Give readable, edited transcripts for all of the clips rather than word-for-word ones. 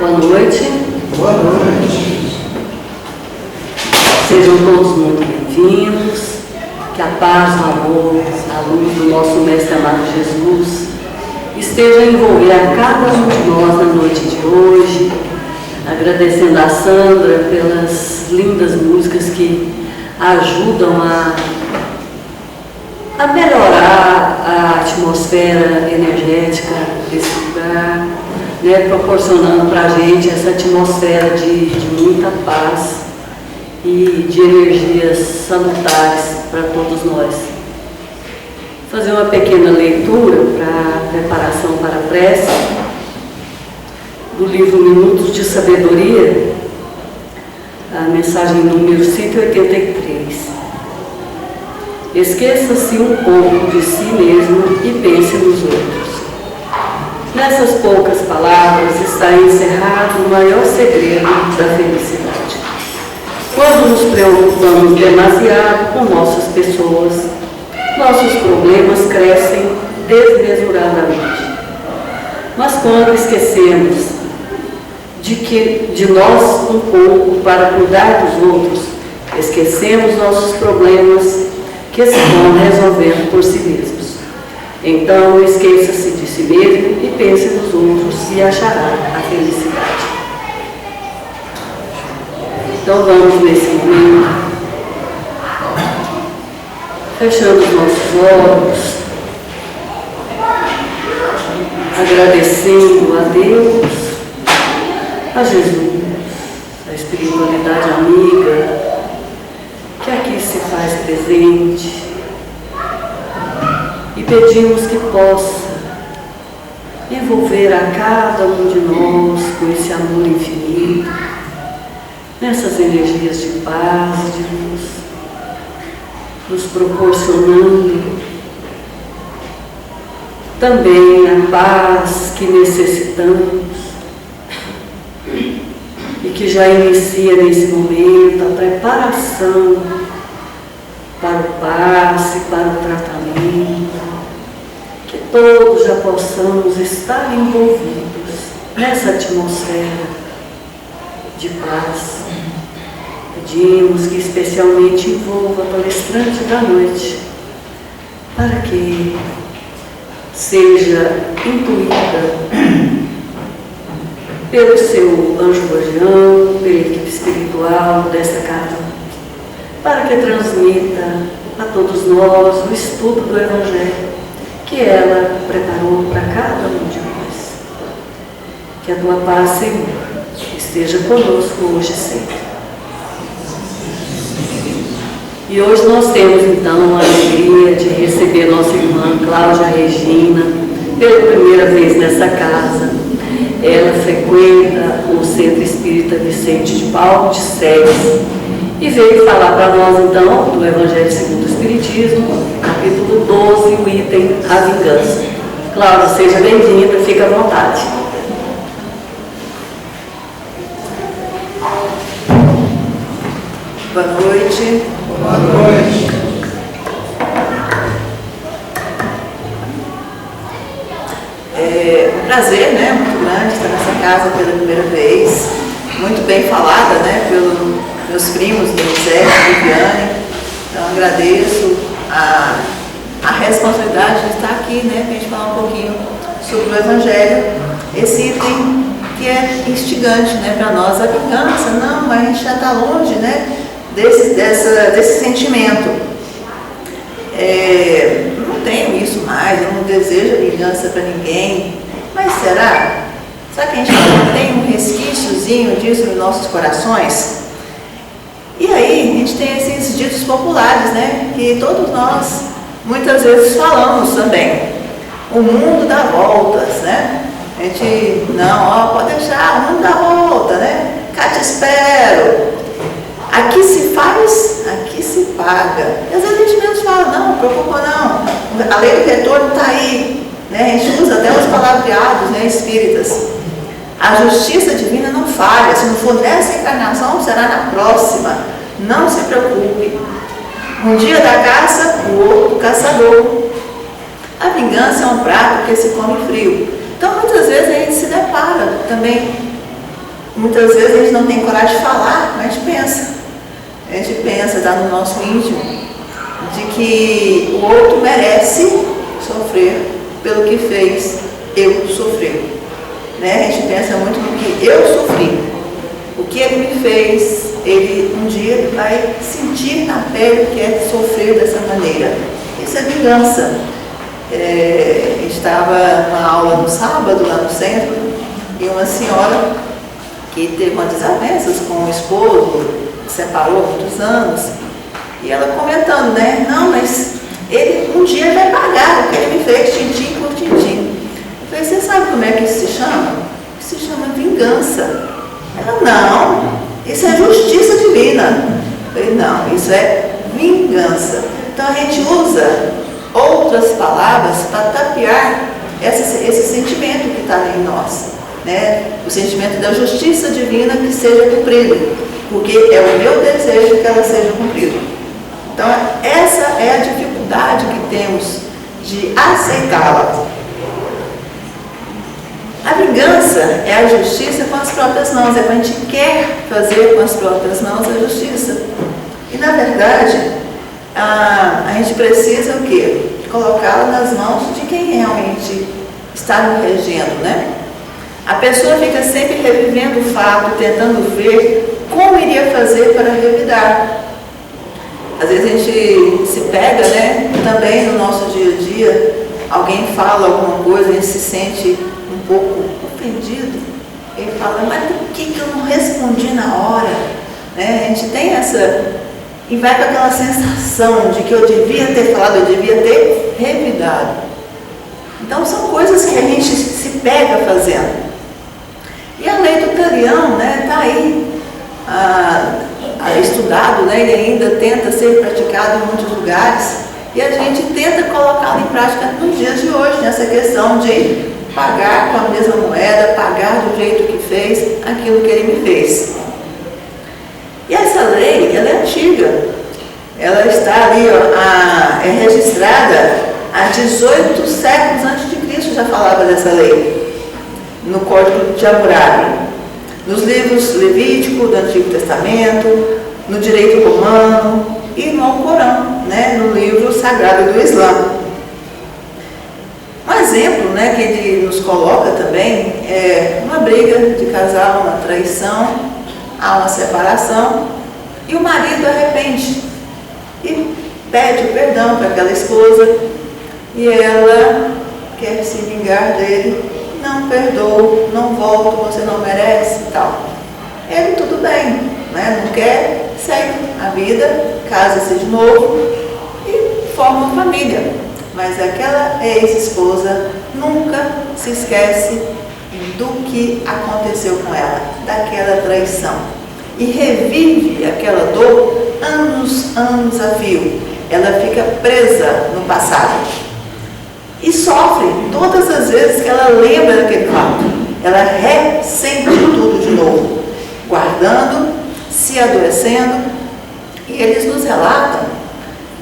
Boa noite. Boa noite. Sejam todos muito bem-vindos. Que a paz, o amor, a luz do nosso Mestre amado Jesus esteja a envolver a cada um de nós na noite de hoje. Agradecendo a Sandra pelas lindas músicas que ajudam a melhorar a atmosfera energética desse lugar, né, proporcionando para a gente essa atmosfera de muita paz e de energias salutares para todos nós. Vou fazer uma pequena leitura para preparação para a prece do livro Minutos de Sabedoria, a mensagem número 183. Esqueça-se um pouco de si mesmo e pense nos outros. Nessas poucas palavras está encerrado o maior segredo da felicidade. Quando nos preocupamos demasiado com nossas pessoas, nossos problemas crescem desmesuradamente. Mas quando esquecemos de nós um pouco para cuidar dos outros, esquecemos nossos problemas que se vão resolvendo por si mesmos. Então, esqueça-se de si mesmo e pense nos outros e achará a felicidade. Então, vamos nesse momento, fechando os nossos olhos, agradecendo a Deus, a Jesus, a espiritualidade amiga, que aqui se faz presente, e pedimos que possa envolver a cada um de nós com esse amor infinito, nessas energias de paz, de luz, nos proporcionando também a paz que necessitamos e que já inicia nesse momento a preparação para o passe, para o tratamento, que todos já possamos estar envolvidos nessa atmosfera de paz. Pedimos que especialmente envolva a palestrante da noite, para que seja intuída pelo seu anjo guardião, pela equipe espiritual desta casa, para que transmita a todos nós o estudo do Evangelho que ela preparou para cada um de nós. Que a tua paz, Senhor, esteja conosco hoje e sempre. E hoje nós temos então a alegria de receber nossa irmã Cláudia Regina pela primeira vez nessa casa. Ela frequenta o Centro Espírita Vicente de Paulo de Sés e veio falar para nós então do Evangelho segundo o Espiritismo, capítulo 12, o item A Vingança. Cláudia, seja bem-vinda, fica à vontade. Boa noite. Boa noite. É um prazer, né, muito grande estar nessa casa pela primeira vez, muito bem falada, né, pelos meus primos, Donizete e Viviane. Então agradeço a responsabilidade de estar aqui, né, para a gente falar um pouquinho sobre o Evangelho, esse item que é instigante, né, para nós, a vingança. Não, mas a gente já está longe, né, desse sentimento. Não tenho isso mais, eu não desejo vingança para ninguém, mas será? Será que a gente não tem um resquíciozinho disso nos nossos corações? E aí a gente tem esses ditos populares, né, que todos nós muitas vezes falamos também. O mundo dá voltas, né? A gente, não, pode deixar, o mundo dá volta, né? Cá te espero. Aqui se faz, aqui se paga. E às vezes a gente mesmo fala, não preocupa não, a lei do retorno está aí, né? A gente usa até os palavreados, né, espíritas. A justiça divina não falha, se não for nessa encarnação, será na próxima. Não se preocupe. Um dia da caça, o outro caçador. A vingança é um prato que se come frio. Então muitas vezes a gente se depara também Muitas vezes a gente não tem coragem de falar, mas a gente pensa. A gente pensa, está no nosso íntimo, de que o outro merece sofrer pelo que fez eu sofrer. Né? A gente pensa muito no que eu sofri. O que ele me fez, ele um dia vai sentir na pele o que é sofrer dessa maneira. Isso é vingança. A gente estava numa aula no sábado, lá no centro, e uma senhora que teve uma desavenças com o esposo, separou há muitos anos, e ela comentando, né? Não, mas ele um dia vai pagar o que ele me fez, tintim por tintim. Eu falei, você sabe como é que isso se chama? Isso se chama vingança. Ela, não, isso é justiça divina. Eu falei, não, isso é vingança. Então a gente usa outras palavras para tapear esse sentimento que está em nós, né? O sentimento da justiça divina que seja cumprido, porque é o meu desejo que ela seja cumprida. Então essa é a dificuldade que temos de aceitá-la. A vingança é a justiça com as próprias mãos, é quando a gente quer fazer com as próprias mãos a justiça. E na verdade, a gente precisa o quê? Colocá-la nas mãos de quem realmente está nos regendo, né? A pessoa fica sempre revivendo o fato, tentando ver como iria fazer para revidar. Às vezes a gente se pega, né? Também no nosso dia a dia, alguém fala alguma coisa, a gente se sente um pouco ofendido. Ele fala, mas por que eu não respondi na hora? Né? A gente tem essa... E vai com aquela sensação de que eu devia ter falado, eu devia ter revidado. Então são coisas que a gente se pega fazendo. E a lei do talião, né, está aí estudado, né, ele ainda tenta ser praticado em muitos lugares. E a gente tenta colocá-lo em prática nos dias de hoje, nessa questão de pagar com a mesma moeda, pagar do jeito que fez aquilo que ele me fez. E essa lei, ela é antiga, ela está ali, ó, é registrada há 18 séculos antes de Cristo, já falava dessa lei, no Código de Hammurabi, nos livros Levítico do Antigo Testamento, no direito romano e no Alcorão, né, no livro sagrado do Islã. Um exemplo, né, que ele nos coloca também é uma briga de casal, uma traição, há uma separação e o marido arrepende e pede o perdão para aquela esposa e ela quer se vingar dele, não perdoa, não volta, você não merece e tal. Ele tudo bem, né? Não quer, segue a vida, casa-se de novo e forma uma família. Mas aquela ex-esposa nunca se esquece do que aconteceu com ela, daquela traição. E revive aquela dor anos a fio. Ela fica presa no passado. E sofre todas as vezes que ela lembra daquele fato. Ela ressente tudo de novo, guardando, se adoecendo. E eles nos relatam.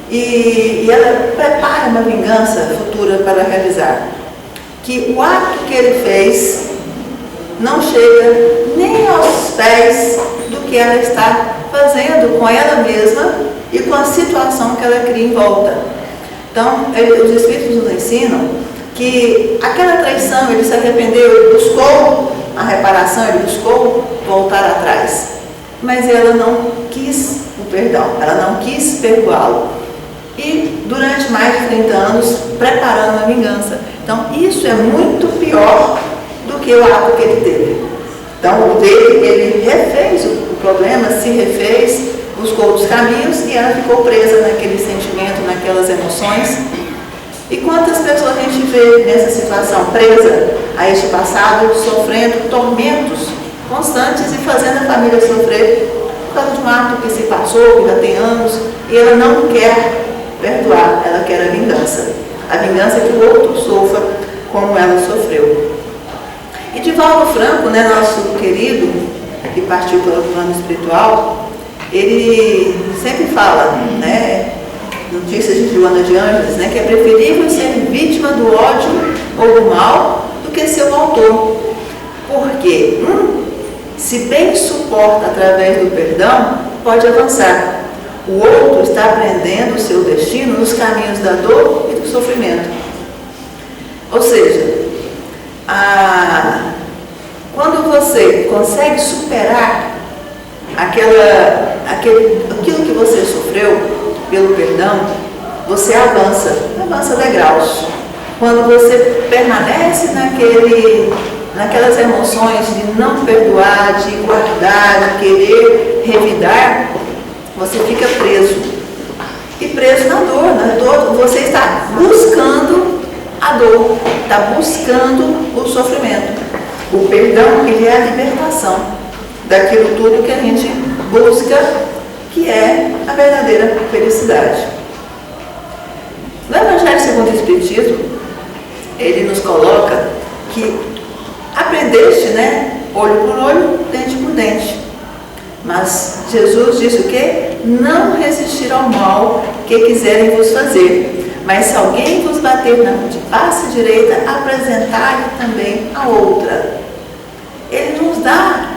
E ela prepara uma vingança futura para realizar. Que o ato que ele fez não chega nem aos pés do que ela está fazendo com ela mesma e com a situação que ela cria em volta. Então, os Espíritos nos ensinam que aquela traição, ele se arrependeu, ele buscou a reparação, ele buscou voltar atrás. Mas ela não quis o perdão, ela não quis perdoá-lo. E durante mais de 30 anos, preparando a vingança. Então, isso é muito pior do que o ato que ele teve. Então, o dele, ele refez o problema, se refez, buscou outros caminhos e ela ficou presa naquele sentimento, naquelas emoções. E quantas pessoas a gente vê nessa situação, presa a este passado, sofrendo tormentos constantes e fazendo a família sofrer por causa de um ato que se passou, que já tem anos, e ela não quer perdoar, ela quer a vingança. A vingança que o outro sofra como ela sofreu. E Divaldo Franco, né, nosso querido, que partiu pelo plano espiritual, ele sempre fala, né, Notícias de Joana de Ângeles, né, que é preferível ser vítima do ódio ou do mal do que ser o autor. Porque se bem suporta através do perdão, pode avançar. O outro está aprendendo o seu destino nos caminhos da dor e do sofrimento. Ou seja, quando você consegue superar aquilo que você sofreu pelo perdão, você avança degraus. Quando você permanece naquelas emoções de não perdoar, de guardar, de querer revidar, você fica preso. E preso na dor, você está buscando a dor, está buscando o sofrimento. O perdão, ele é a libertação daquilo tudo que a gente busca, que é a verdadeira felicidade. No Evangelho segundo o Espiritismo, ele nos coloca que aprendeste, olho por olho, dente por dente. Mas Jesus disse o quê? Não resistir ao mal que quiserem vos fazer. Mas se alguém vos bater na face direita, apresentai-lhe também a outra. Ele nos dá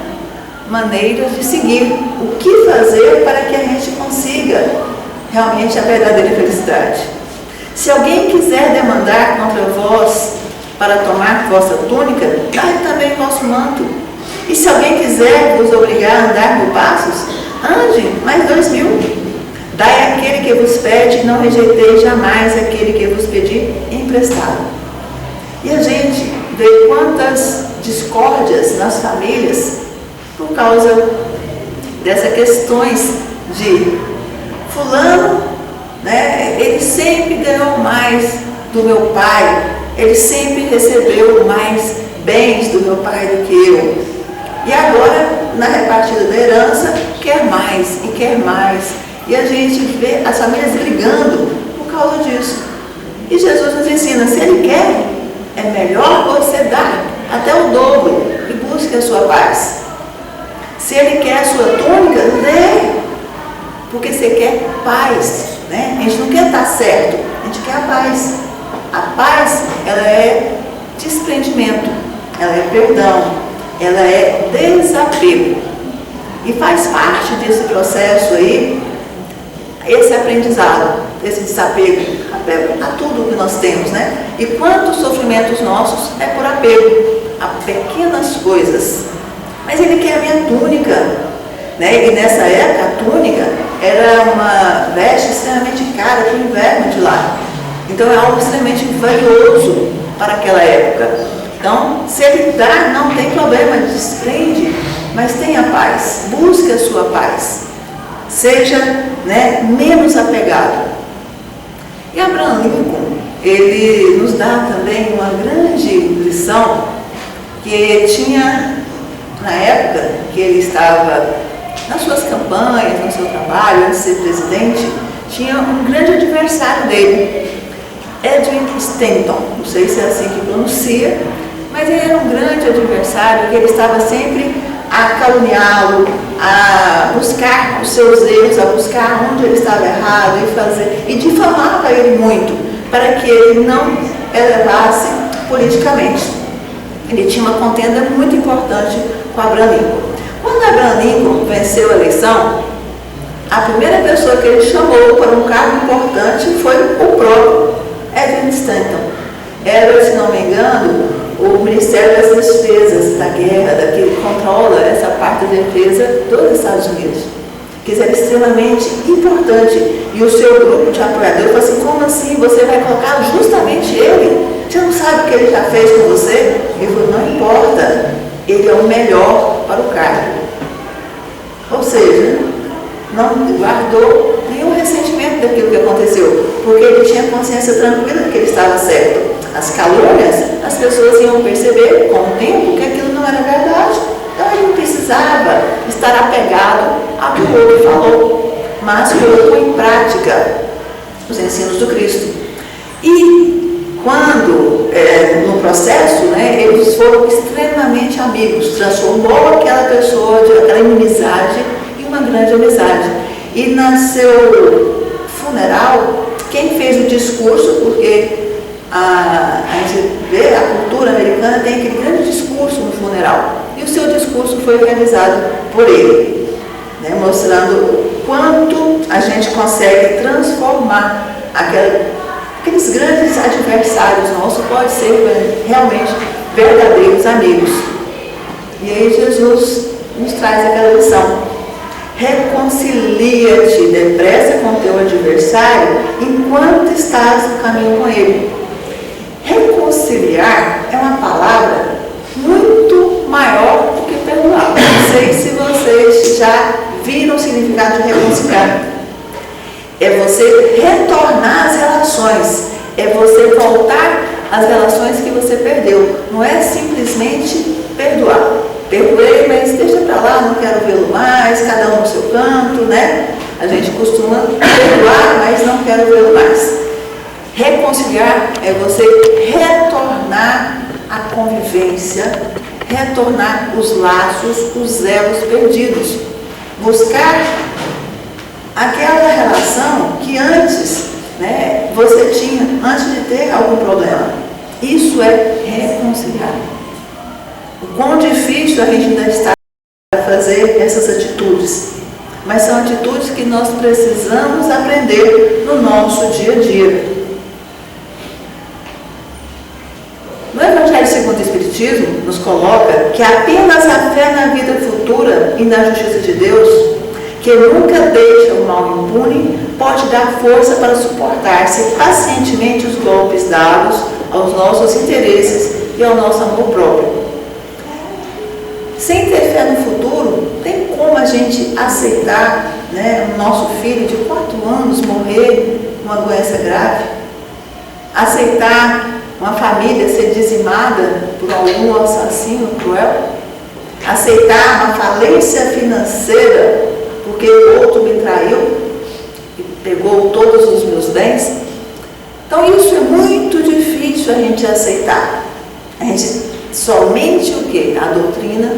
maneiras de seguir o que fazer para que a gente consiga realmente a verdadeira felicidade. Se alguém quiser demandar contra vós para tomar vossa túnica, dai também vosso manto. E se alguém quiser vos obrigar a andar por passos, ande mais 2000. Dai àquele que vos pede, não rejeiteis jamais aquele que vos pedir emprestado. E a gente vê quantas discórdias nas famílias por causa dessas questões de fulano, ele sempre ganhou mais do meu pai, ele sempre recebeu mais bens do meu pai do que eu. E agora, na repartida da herança, quer mais e quer mais. E a gente vê as famílias brigando por causa disso. E Jesus nos ensina, se Ele quer, é melhor você dar até o dobro e busque a sua paz. Se Ele quer a sua túnica, dê, porque você quer paz. A gente não quer estar certo, a gente quer a paz. A paz, ela é desprendimento, ela é perdão, ela é desapego. E faz parte desse processo aí, esse aprendizado, esse desapego a tudo que nós temos, E quantos sofrimentos nossos é por apego a pequenas coisas. Mas Ele quer a minha túnica, E nessa época a túnica era uma veste extremamente cara para o inverno de lá. Então é algo extremamente valioso para aquela época. Então, se Ele dá, não tem problema, desprende, mas tenha paz, busque a sua paz. Seja menos apegado. E Abraham Lincoln, ele nos dá também uma grande lição, que tinha, na época que ele estava nas suas campanhas, no seu trabalho, antes de ser presidente, tinha um grande adversário dele, Edwin Stanton, não sei se é assim que pronuncia, mas ele era um grande adversário, que ele estava sempre a caluniá-lo, a buscar os seus erros, a buscar onde ele estava errado e difamava ele muito, para que ele não elevasse politicamente. Ele tinha uma contenda muito importante com Abraham Lincoln. Quando Abraham Lincoln venceu a eleição, a primeira pessoa que ele chamou para um cargo importante foi o próprio Edwin Stanton. Era, se não me engano, o Ministério das Despesas da Guerra, que controla essa parte da defesa dos Estados Unidos, que era extremamente importante. E o seu grupo de apoiadores falou assim, como assim você vai colocar justamente ele? Você não sabe o que ele já fez com você? Ele falou, não importa, ele é o melhor para o cargo. Ou seja, não guardou nenhum ressentimento daquilo que aconteceu, porque ele tinha consciência tranquila de que ele estava certo. As calúnias, as pessoas iam perceber com o tempo que aquilo não era verdade. Então ele não precisava estar apegado ao que o outro falou, mas colocou em prática os ensinos do Cristo. E quando, no processo, eles foram extremamente amigos, transformou aquela pessoa, aquela inimizade, em uma grande amizade. E no seu funeral, quem fez o discurso, porque a gente vê, a cultura americana tem aquele grande discurso no funeral. E e o seu discurso foi realizado por ele, né, mostrando quanto a gente consegue transformar aqueles grandes adversários nossos, pode ser realmente verdadeiros amigos. E aí Jesus nos traz aquela lição: reconcilia-te depressa com teu adversário enquanto estás no caminho com ele. Reconciliar é uma palavra muito maior do que perdoar. Não sei se vocês já viram o significado de reconciliar. É você retornar às relações, é você voltar às relações que você perdeu. Não é simplesmente perdoar. Perdoei, mas deixa pra lá, não quero vê-lo mais, cada um no seu canto, né? A gente costuma perdoar, mas não quero vê-lo mais. Reconciliar é você retornar à convivência, retornar os laços, os elos perdidos. Buscar aquela relação que antes, né, você tinha, antes de ter algum problema. Isso é reconciliar. O quão difícil a gente ainda está para fazer essas atitudes, mas são atitudes que nós precisamos aprender no nosso dia a dia. No Evangelho segundo o Espiritismo, nos coloca que apenas a fé na vida futura e na justiça de Deus, que nunca deixa o mal impune, pode dar força para suportar-se pacientemente os golpes dados aos nossos interesses e ao nosso amor próprio. Sem ter fé no futuro, tem como a gente aceitar, né, o nosso filho de 4 anos morrer com uma doença grave? Aceitar uma família ser dizimada por algum assassino cruel? Aceitar uma falência financeira porque o outro me traiu e pegou todos os meus bens? Então isso é muito difícil a gente aceitar. A gente somente o quê? A doutrina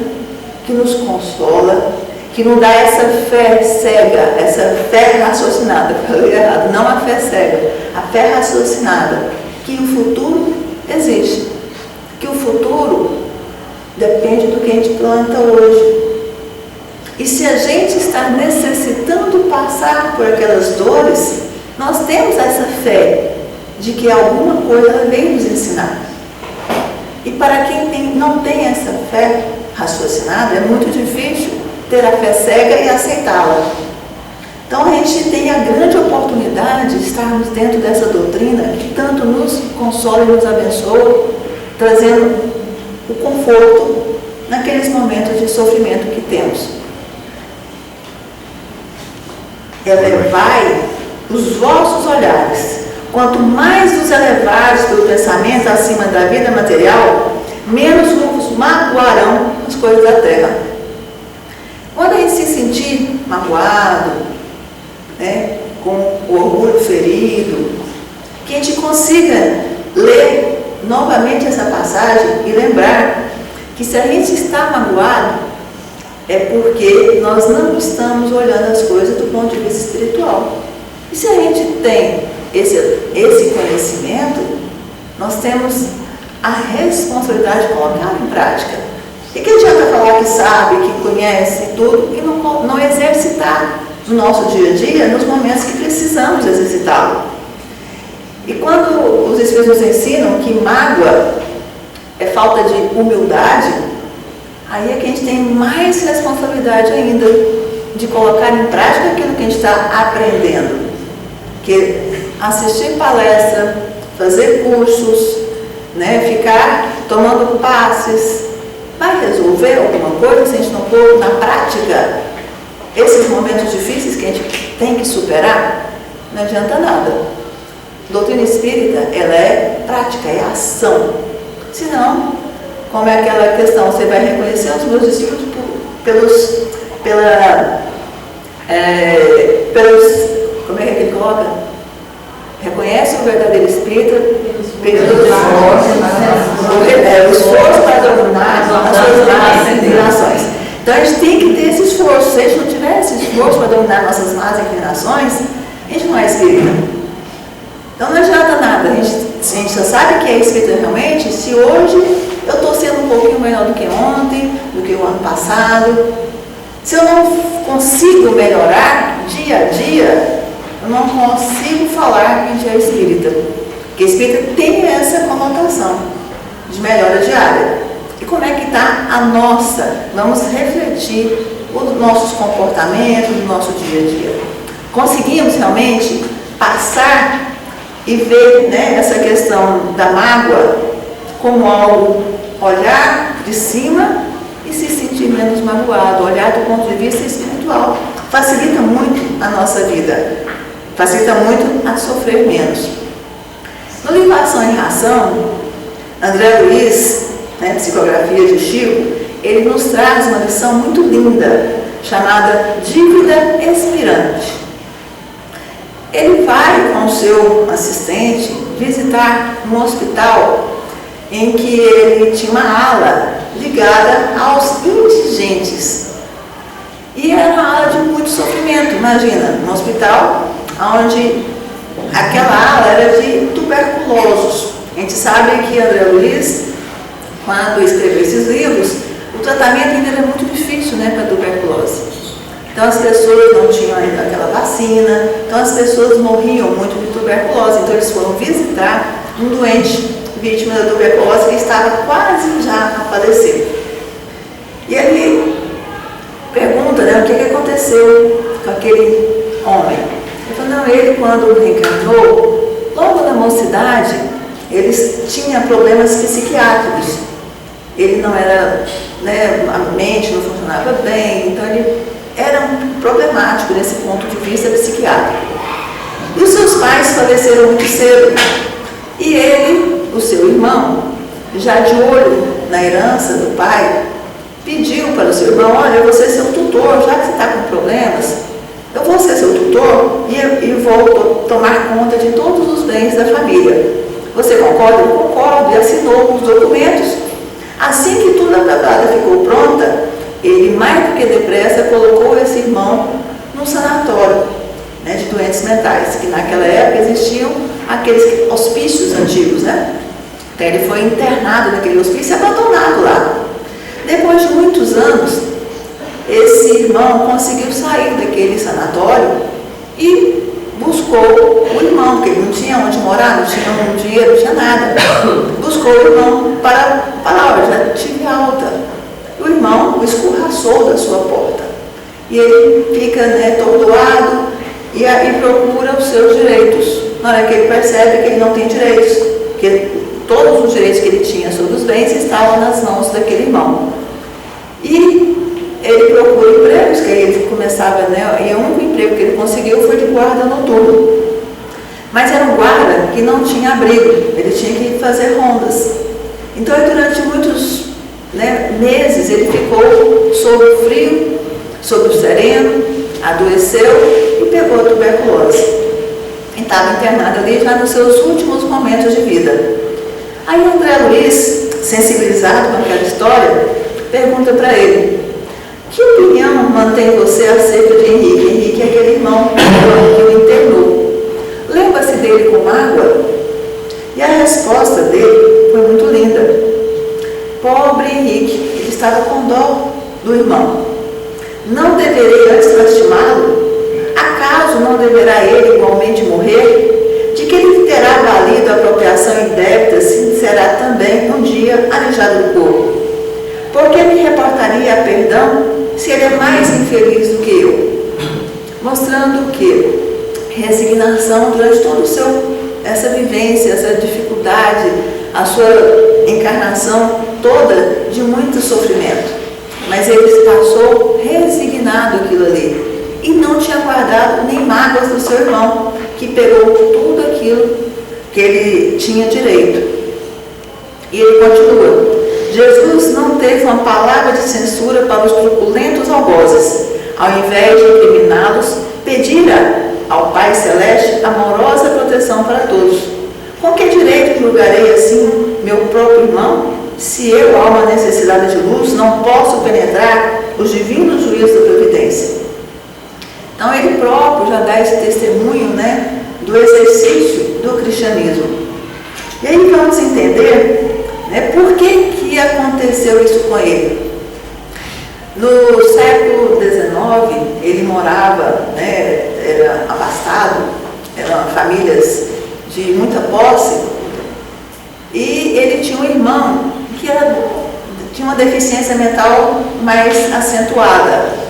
que nos consola, que não dá essa fé cega, essa fé raciocinada. Falei errado, não a fé cega, a fé raciocinada, que o futuro existe, que o futuro depende do que a gente planta hoje. E se a gente está necessitando passar por aquelas dores, nós temos essa fé de que alguma coisa ela vem nos ensinar. E para quem não tem essa fé raciocinada, é muito difícil ter a fé cega e aceitá-la. Então a gente tem a grande oportunidade de estarmos dentro dessa doutrina que tanto nos consola e nos abençoa, trazendo o conforto naqueles momentos de sofrimento que temos. Elevai os vossos olhares. Quanto mais os elevares pelo pensamento acima da vida material, menos vos magoarão as coisas da terra. Quando a gente se sentir magoado, né, com o orgulho ferido, que a gente consiga ler novamente essa passagem e lembrar que se a gente está magoado, é porque nós não estamos olhando as coisas do ponto de vista espiritual. E se a gente tem esse conhecimento, nós temos a responsabilidade de colocá-lo em prática. E que adianta falar que sabe, que conhece tudo e não exercitar no nosso dia a dia, nos momentos que precisamos exercitá-lo. E quando os Espíritos nos ensinam que mágoa é falta de humildade, aí é que a gente tem mais responsabilidade ainda de colocar em prática aquilo que a gente está aprendendo. Que assistir palestra, fazer cursos, né, ficar tomando passes, vai resolver alguma coisa se a gente não pôr na prática esses momentos difíceis que a gente tem que superar? Não adianta nada. Doutrina espírita, ela é prática, é ação. Senão, como é aquela questão, você vai reconhecer os meus discípulos pelos, como é que ele coloca? Reconhece o verdadeiro espírita pelo esforço para dominar as suas más inclinações. Então a gente tem que ter esse esforço. Se a gente não tiver esse esforço para dominar nossas más inclinações, a gente não é espírita. Então não adianta nada. A gente só sabe que é espírita realmente se hoje eu estou sendo um pouquinho melhor do que ontem, do que o ano passado. Se eu não consigo melhorar dia a dia, eu não consigo falar que a gente é espírita. Porque espírita tem essa conotação de melhora diária. E como é que está a nossa? Vamos refletir os nossos comportamentos no nosso dia a dia. Conseguimos realmente passar e ver, né, essa questão da mágoa como algo, olhar de cima e se sentir menos magoado, olhar do ponto de vista espiritual. Facilita muito a nossa vida, facilita muito a sofrer menos. No livro Ação e Reação, André Luiz, né, Psicografia de Chico, ele nos traz uma lição muito linda, chamada Dívida Expirante. Ele vai com o seu assistente visitar um hospital em que ele tinha uma ala ligada aos indigentes. E era uma ala de muito sofrimento. Imagina, um hospital onde aquela ala era de tuberculosos. A gente sabe que André Luiz, quando escreveu esses livros, o tratamento ainda era muito difícil, né, para a tuberculose. Então as pessoas não tinham ainda aquela vacina, então as pessoas morriam muito de tuberculose. Então eles foram visitar um doente vítima da tuberculose que estava quase já a falecer. E ele pergunta, né, o que aconteceu com aquele homem. Ele falou, não, ele quando reencarnou, logo na mocidade, ele tinha problemas psiquiátricos. Ele não era, né, a mente não funcionava bem, então ele era problemático nesse ponto de vista psiquiátrico. E os seus pais faleceram muito cedo. E ele, o seu irmão, já de olho na herança do pai, pediu para o seu irmão, olha, eu vou ser seu tutor, já que você está com problemas, eu vou ser seu tutor e vou tomar conta de todos os bens da família. Você concorda? Eu concordo. E assinou os documentos. Assim que tudo a papelada ficou pronta, ele, mais do que depressa, colocou esse irmão num sanatório, né, de doentes mentais, que naquela época existiam aqueles hospícios antigos, né? Então ele foi internado naquele hospício e abandonado lá. Depois de muitos anos, esse irmão conseguiu sair daquele sanatório e buscou o irmão, porque ele não tinha onde morar, não tinha um dinheiro, não tinha nada. Buscou o irmão para falar, olha, já tive alta. O irmão o escorraçou da sua porta. E ele fica, né, atordoado e procura os seus direitos. Na hora que ele percebe que ele não tem direitos, que todos os direitos que ele tinha sobre os bens estavam nas mãos daquele irmão. E ele procura empregos, que aí ele começava, né, e o único emprego que ele conseguiu foi de guarda noturno. Mas era um guarda que não tinha abrigo, ele tinha que fazer rondas. Então, durante muitos, né, meses, ele ficou sob o frio, sob o sereno, adoeceu e pegou a tuberculose. E estava internado ali já nos seus últimos momentos de vida. Aí André Luiz, sensibilizado com aquela história, pergunta para ele, que opinião mantém você acerca de Henrique? Henrique é aquele irmão que o internou. Lembra-se dele com mágoa? E a resposta dele foi muito linda. Pobre Henrique, ele estava com dó do irmão. Não deverei antes lastimá-lo? Acaso não deverá ele igualmente morrer? De que ele terá valido a apropriação indébita, se será também um dia alijado do corpo? Por que me reportaria a perdão se ele é mais infeliz do que eu? Mostrando que resignação durante toda essa vivência, essa dificuldade, a sua encarnação toda de muito sofrimento. Mas ele passou resignado aquilo ali. E não tinha guardado nem mágoas do seu irmão, que pegou tudo aquilo que ele tinha direito. E ele continua. Jesus não teve uma palavra de censura para os truculentos algozes. Ao invés de incriminá-los, pedira ao Pai Celeste amorosa proteção para todos. Com que direito julgarei assim meu próprio irmão? Se eu, alma necessitada de luz, não posso penetrar os divinos juízos da providência. Então ele próprio já dá esse testemunho, né, do exercício do cristianismo. E aí vamos entender, né, por que abençoado, eram famílias de muita posse, e ele tinha um irmão que tinha uma deficiência mental mais acentuada.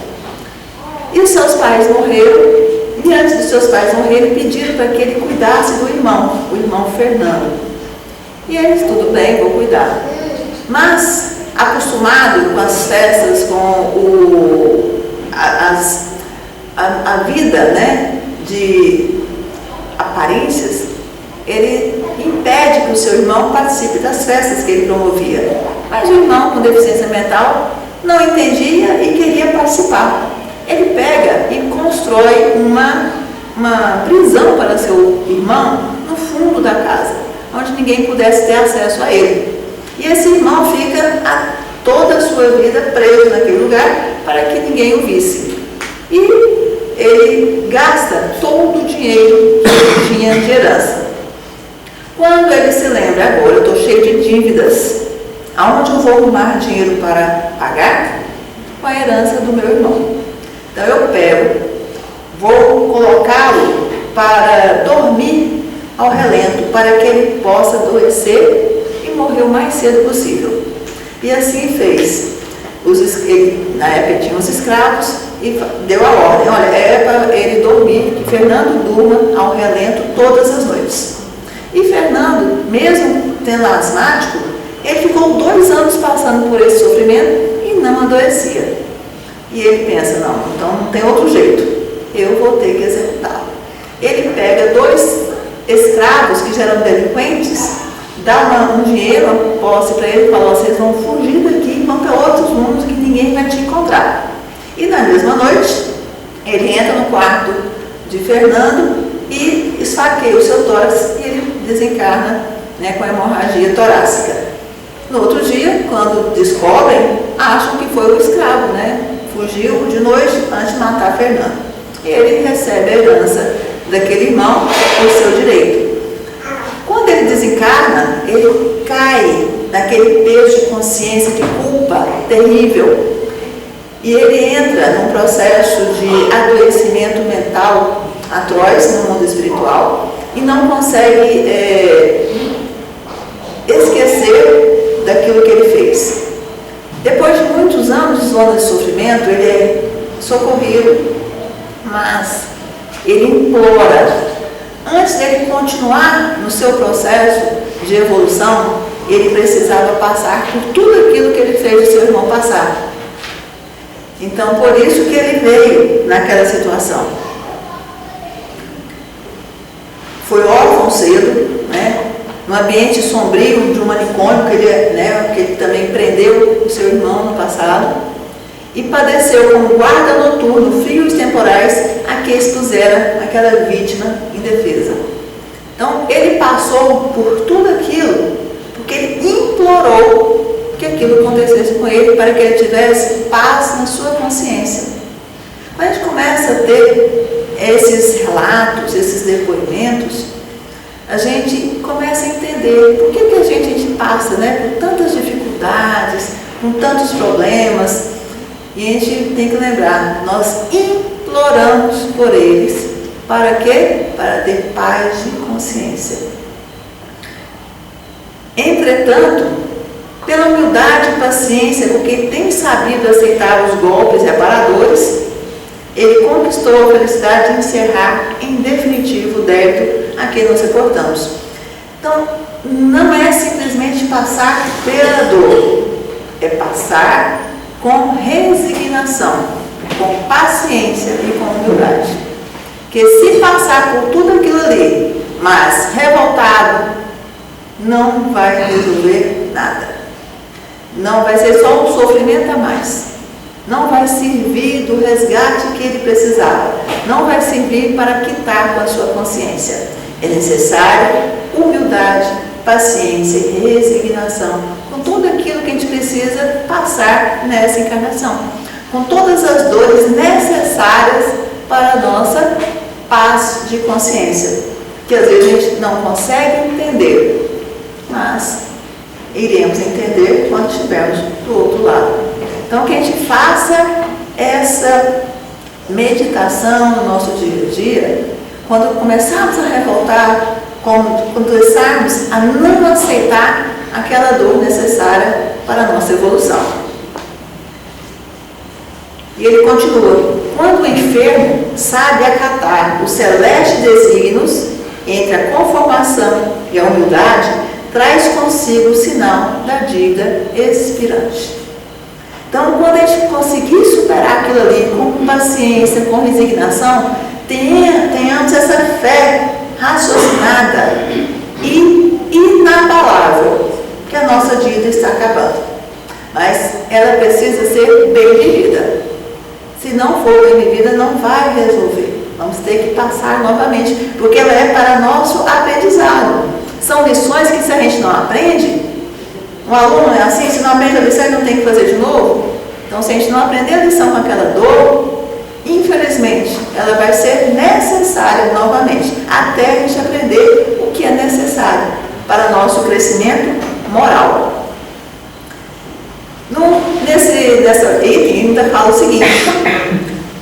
E os seus pais morreram, e antes dos seus pais morrerem, pediram para que ele cuidasse do irmão, o irmão Fernando. E ele disse, tudo bem, vou cuidar. Mas, acostumado com as festas, com a vida, né, de aparências, ele impede que o seu irmão participe das festas que ele promovia. Mas o irmão com deficiência mental não entendia e queria participar. Ele pega e constrói uma prisão para seu irmão no fundo da casa, onde ninguém pudesse ter acesso a ele. E esse irmão fica toda a sua vida preso naquele lugar para que ninguém o visse. E ele gasta todo o dinheiro que ele tinha de herança. Quando ele se lembra, agora eu estou cheio de dívidas, aonde eu vou arrumar dinheiro para pagar? Com a herança do meu irmão. Então eu pego, vou colocá-lo para dormir ao relento, para que ele possa adoecer e morrer o mais cedo possível. E assim fez. Ele, na época tinha os escravos e deu a ordem, olha, é para ele dormir, que Fernando durma ao relento todas as noites. E Fernando, mesmo tendo asmático, ele ficou 2 anos passando por esse sofrimento e não adoecia. E ele pensa, não, então não tem outro jeito, eu vou ter que executá-lo. Ele pega 2 escravos que já eram delinquentes, dá um dinheiro, uma posse para ele e fala, vocês vão fugir daqui e vão para outros mundos que ninguém vai te encontrar. E na mesma noite, ele entra no quarto de Fernando e esfaqueia o seu tórax e ele desencarna, né, com a hemorragia torácica. No outro dia, quando descobrem, acham que foi o escravo, né? Fugiu de noite antes de matar Fernando. E ele recebe a herança daquele irmão por seu direito. Quando ele desencarna, ele cai naquele peso de consciência, de culpa terrível. E ele entra num processo de adoecimento mental atroz no mundo espiritual e não consegue esquecer daquilo que ele fez. Depois de muitos anos de zona de sofrimento, ele é socorrido, mas ele implora. Antes dele continuar no seu processo de evolução, ele precisava passar por tudo aquilo que ele fez o seu irmão passar. Então, por isso que ele veio naquela situação. Foi órfão cedo, né? No ambiente sombrio de um manicômio que ele também prendeu o seu irmão no passado, e padeceu como guarda noturno frios temporais a que expusera aquela vítima indefesa. Então, ele passou por tudo aquilo porque ele implorou que aquilo acontecesse com ele para que ele tivesse paz na sua consciência. Quando a gente começa a ter esses relatos, esses depoimentos, a gente começa a entender por que a gente passa, né, por tantas dificuldades, com tantos problemas, e a gente tem que lembrar, nós imploramos por eles, para quê? Para ter paz de consciência. Entretanto, pela humildade e paciência com que tem sabido aceitar os golpes reparadores, ele conquistou a felicidade de encerrar em definitivo o débito a quem nos reportamos. Então, não é simplesmente passar pela dor, é passar com resignação, com paciência e com humildade. Porque se passar por tudo aquilo ali, mas revoltado, não vai resolver nada. Não vai ser só um sofrimento a mais. Não vai servir do resgate que ele precisava. Não vai servir para quitar com a sua consciência. É necessário humildade, paciência e resignação com tudo aquilo que a gente precisa passar nessa encarnação. Com todas as dores necessárias para a nossa paz de consciência. Que às vezes a gente não consegue entender, mas iremos entender quando estivermos do outro lado. Então, que a gente faça essa meditação no nosso dia a dia quando começarmos a revoltar, quando começarmos a não aceitar aquela dor necessária para a nossa evolução. E ele continua: quando o enfermo sabe acatar os celestes desígnios entre a conformação e a humildade, traz consigo o sinal da dívida expirante. Então, quando a gente conseguir superar aquilo ali com paciência, com resignação, tenhamos essa fé raciocinada e inabalável que a nossa dívida está acabando. Mas ela precisa ser bem vivida. Se não for bem vivida, não vai resolver. Vamos ter que passar novamente, porque ela é para nosso aprendizado. São lições que, se a gente não aprende, um aluno é assim, se não aprende a lição, ele não tem que fazer de novo. Então, se a gente não aprender a lição com aquela dor, infelizmente, ela vai ser necessária novamente, até a gente aprender o que é necessário para nosso crescimento moral. Nessa item ainda fala o seguinte: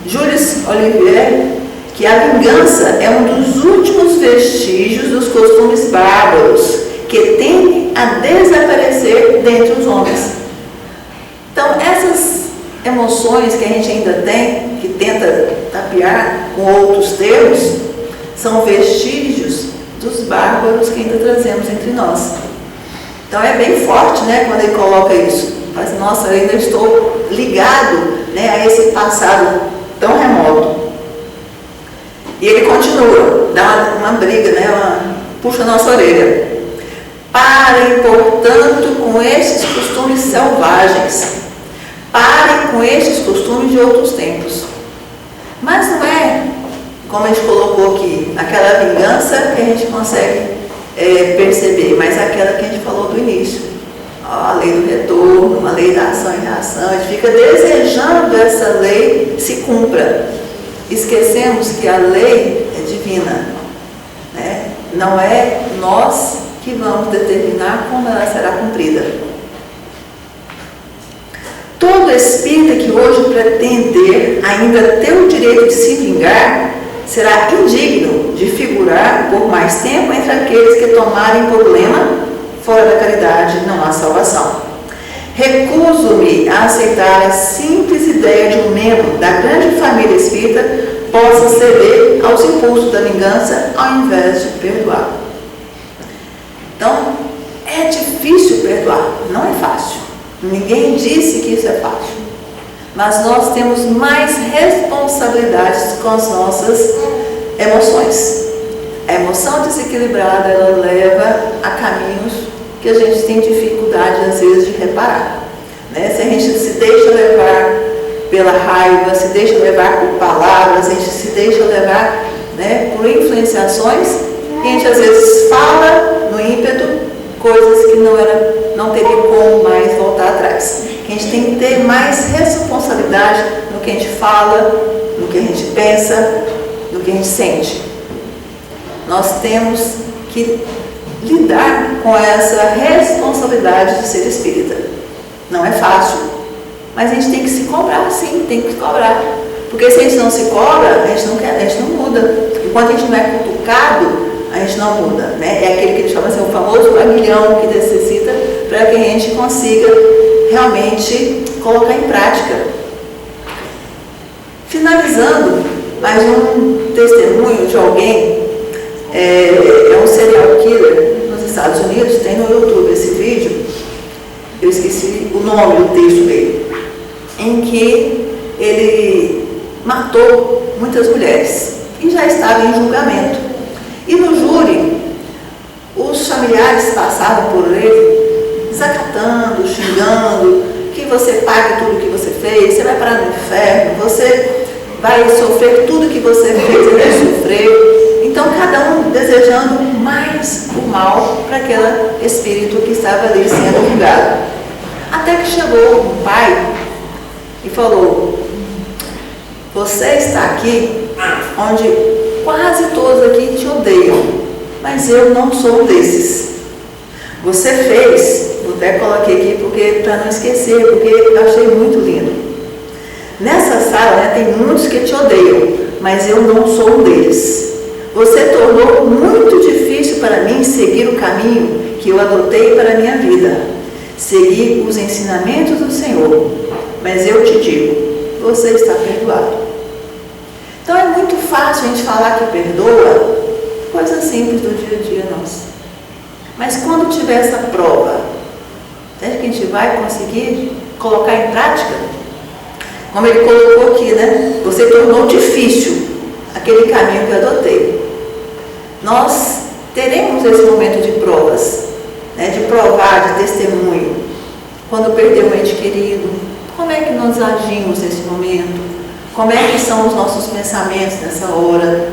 Jules Olivier, que a vingança é um dos últimos vestígios dos costumes bárbaros que tendem a desaparecer dentre os homens. Então, essas emoções que a gente ainda tem, que tenta tapear com outros termos, são vestígios dos bárbaros que ainda trazemos entre nós. Então, é bem forte, né, quando ele coloca isso. Mas, nossa, eu ainda estou ligado, né, a esse passado tão remoto. E ele continua, dá uma briga, né, puxa a nossa orelha. Parem, portanto, com estes costumes selvagens. Parem com estes costumes de outros tempos. Mas não é, como a gente colocou aqui, aquela vingança que a gente consegue perceber, mas aquela que a gente falou do início. A lei do retorno, a lei da ação e reação. A gente fica desejando essa lei se cumpra. Esquecemos que a lei é divina, né? Não é nós que vamos determinar como ela será cumprida. Todo espírita que hoje pretender ainda ter o direito de se vingar será indigno de figurar por mais tempo entre aqueles que tomarem por lema: fora da caridade não há salvação. Recuso-me a aceitar a simples ideia de um membro da grande família espírita possa ceder aos impulsos da vingança ao invés de perdoar. Então, é difícil perdoar, não é fácil. Ninguém disse que isso é fácil. Mas nós temos mais responsabilidades com as nossas emoções. A emoção desequilibrada, ela leva a caminhos que a gente tem dificuldade, às vezes, de reparar. Né? Se a gente se deixa levar pela raiva, se deixa levar por palavras, a gente se deixa levar, né, por influenciações, e a gente, às vezes, fala no ímpeto coisas que não teria como mais voltar atrás. A gente tem que ter mais responsabilidade no que a gente fala, no que a gente pensa, no que a gente sente. Nós temos que lidar com essa responsabilidade de ser espírita. Não é fácil, mas a gente tem que se cobrar, sim, tem que cobrar. Porque se a gente não se cobra, a gente não muda. Enquanto a gente não é cutucado, a gente não muda, né? É aquele que eles chamam assim, o famoso aguilhão que necessita para que a gente consiga realmente colocar em prática. Finalizando, mais um testemunho de alguém, é um serial killer nos Estados Unidos, tem no YouTube esse vídeo, eu esqueci o nome do texto dele, em que ele matou muitas mulheres e já estava em julgamento. E no júri, os familiares passavam por ele, desacatando, xingando, que você pague tudo que você fez, você vai parar no inferno, você vai sofrer tudo que você fez, você vai sofrer. Então, cada um desejando mais o mal para aquele espírito que estava ali sendo julgado. Até que chegou um pai e falou: você está aqui onde quase todos aqui te odeiam, mas eu não sou um desses. Você fez, eu até coloquei aqui para não esquecer, porque eu achei muito lindo. Nessa sala, né, tem muitos que te odeiam, mas eu não sou um deles. muito difícil para mim seguir o caminho que eu adotei para a minha vida, seguir os ensinamentos do Senhor. Mas eu te digo, você está perdoado. Então é muito fácil a gente falar que perdoa, coisa simples do dia a dia nossa. Mas quando tiver essa prova, será que a gente vai conseguir colocar em prática? Como ele colocou aqui, né? Você tornou difícil aquele caminho que eu adotei. Nós teremos esse momento de provas, né? De provar, de testemunho. Quando perder um ente querido, como é que nós agimos nesse momento? Como é que são os nossos pensamentos nessa hora?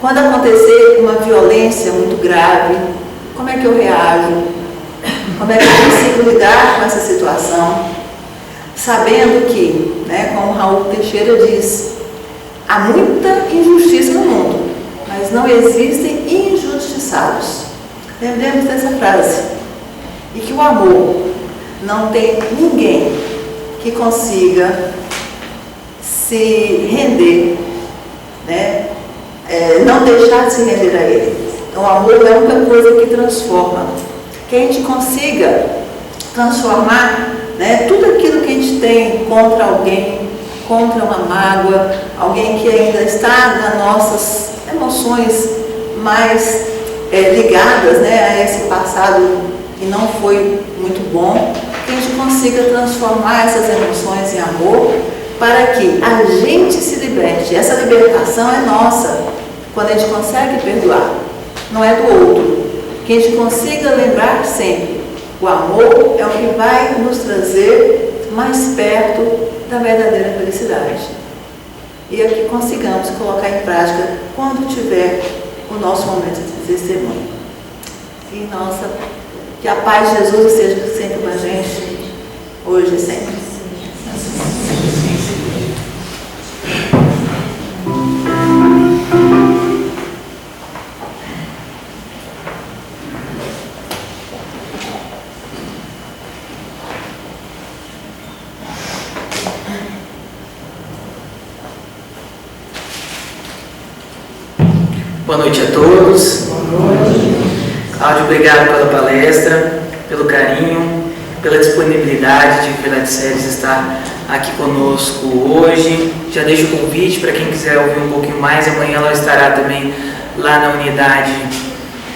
Quando acontecer uma violência muito grave, como é que eu reajo? Como é que eu consigo lidar com essa situação? Sabendo que, né, como Raul Teixeira diz, há muita injustiça no mundo, mas não existem injustiçados. Lembremos dessa frase. E que o amor não tem ninguém que consiga se render, né? Não deixar de se render a ele. Então, o amor é a única coisa que transforma. Que a gente consiga transformar, né, tudo aquilo que a gente tem contra alguém, contra uma mágoa, alguém que ainda está nas nossas emoções mais ligadas, né, a esse passado que não foi muito bom, que a gente consiga transformar essas emoções em amor, para que a gente se liberte. Essa libertação é nossa, quando a gente consegue perdoar, não é do outro. Que a gente consiga lembrar sempre, o amor é o que vai nos trazer mais perto da verdadeira felicidade. E é que consigamos colocar em prática quando tiver o nosso momento de testemunho. Que a paz de Jesus esteja sempre com a gente, hoje e sempre. Boa noite a todos. Cláudio, obrigado pela palestra, pelo carinho, pela disponibilidade de Vila de Séries estar aqui conosco hoje. Já deixo o convite para quem quiser ouvir um pouquinho mais. Amanhã ela estará também lá na unidade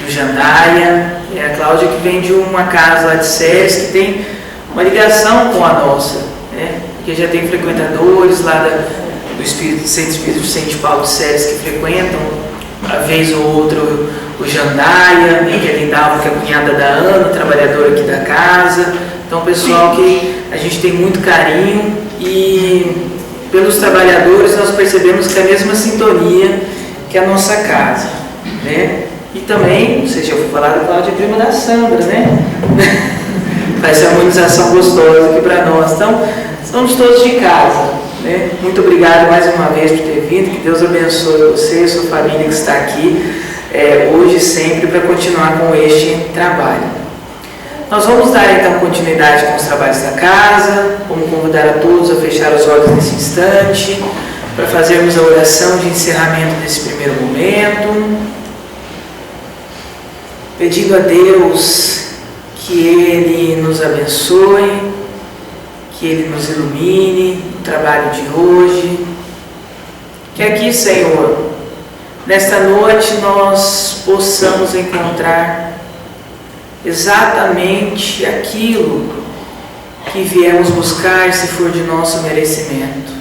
do Jandaia. É a Cláudia que vem de uma casa lá de Séries que tem uma ligação com a nossa, né? Porque já tem frequentadores lá do Centro Espírita Vicente Paulo de Séries que frequentam uma vez ou outra o Jandaia, que é Lindalva, que é a cunhada da Ana, trabalhadora aqui da casa. Então, pessoal que a gente tem muito carinho, e pelos trabalhadores nós percebemos que é a mesma sintonia que a nossa casa, né? E também, não sei se eu vou falar da Cláudia, prima da Sandra, né? Faz essa harmonização gostosa aqui para nós. Então, somos todos de casa. Muito obrigado mais uma vez por ter vindo, que Deus abençoe você e sua família que está aqui hoje e sempre para continuar com este trabalho. Nós vamos dar então continuidade com os trabalhos da casa, vamos convidar a todos a fechar os olhos nesse instante, para fazermos a oração de encerramento desse primeiro momento, pedindo a Deus que Ele nos abençoe, que Ele nos ilumine no trabalho de hoje. Que aqui, Senhor, nesta noite nós possamos encontrar exatamente aquilo que viemos buscar, se for de nosso merecimento.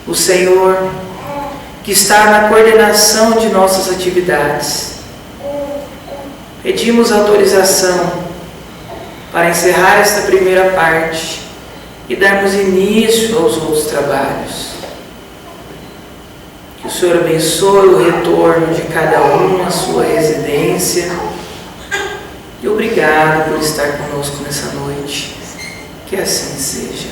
O Senhor que está na coordenação de nossas atividades. Pedimos autorização para encerrar esta primeira parte e darmos início aos outros trabalhos. Que o Senhor abençoe o retorno de cada um à sua residência. E obrigado por estar conosco nessa noite. Que assim seja.